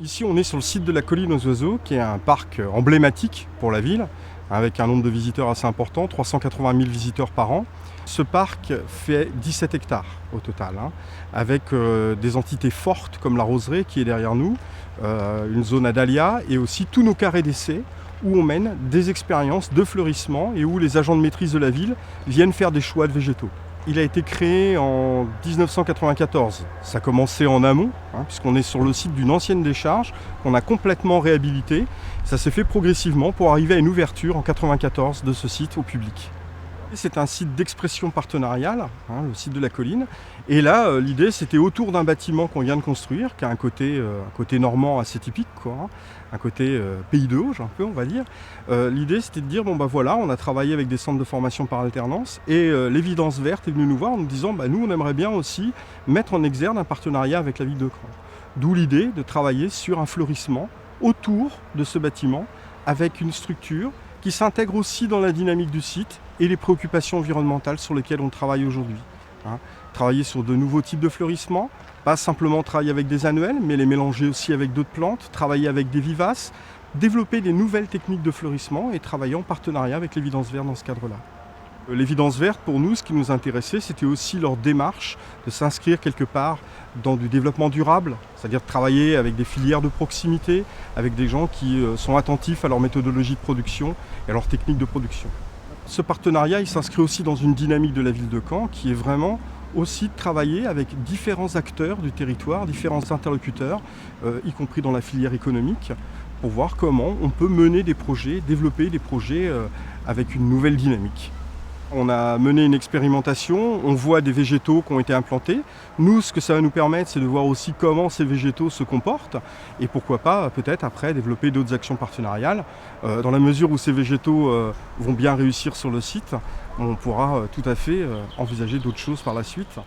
Ici, on est sur le site de la Colline aux Oiseaux, qui est un parc emblématique pour la ville, avec un nombre de visiteurs assez important, 380 000 visiteurs par an. Ce parc fait 17 hectares au total, avec des entités fortes comme la roseraie qui est derrière nous, une zone à dahlias et aussi tous nos carrés d'essai où on mène des expériences de fleurissement et où les agents de maîtrise de la ville viennent faire des choix de végétaux. Il a été créé en 1994. Ça a commencé en amont, puisqu'on est sur le site d'une ancienne décharge qu'on a complètement réhabilitée. Ça s'est fait progressivement pour arriver à une ouverture en 1994 de ce site au public. C'est un site d'expression partenariale, le site de la Colline. Et là, l'idée, c'était autour d'un bâtiment qu'on vient de construire, qui a un côté normand assez typique, un côté pays de Auge, un peu, on va dire. L'idée, c'était de dire, voilà, on a travaillé avec des centres de formation par alternance, et l'Évidence Verte est venue nous voir en nous disant, nous, on aimerait bien aussi mettre en exergue un partenariat avec la ville de Cran. D'où l'idée de travailler sur un fleurissement autour de ce bâtiment, avec une structure qui s'intègre aussi dans la dynamique du site et les préoccupations environnementales sur lesquelles on travaille aujourd'hui. Travailler sur de nouveaux types de fleurissement, pas simplement travailler avec des annuels, mais les mélanger aussi avec d'autres plantes, travailler avec des vivaces, développer des nouvelles techniques de fleurissement et travailler en partenariat avec l'Évidence Verte dans ce cadre-là. L'Évidence Verte, pour nous, ce qui nous intéressait, c'était aussi leur démarche de s'inscrire quelque part dans du développement durable, c'est-à-dire de travailler avec des filières de proximité, avec des gens qui sont attentifs à leur méthodologie de production et à leur technique de production. Ce partenariat, il s'inscrit aussi dans une dynamique de la ville de Caen qui est vraiment aussi de travailler avec différents acteurs du territoire, différents interlocuteurs, y compris dans la filière économique, pour voir comment on peut mener des projets, développer des projets avec une nouvelle dynamique. On a mené une expérimentation, on voit des végétaux qui ont été implantés. Nous, ce que ça va nous permettre, c'est de voir aussi comment ces végétaux se comportent et pourquoi pas, peut-être après, développer d'autres actions partenariales. Dans la mesure où ces végétaux vont bien réussir sur le site, on pourra tout à fait envisager d'autres choses par la suite.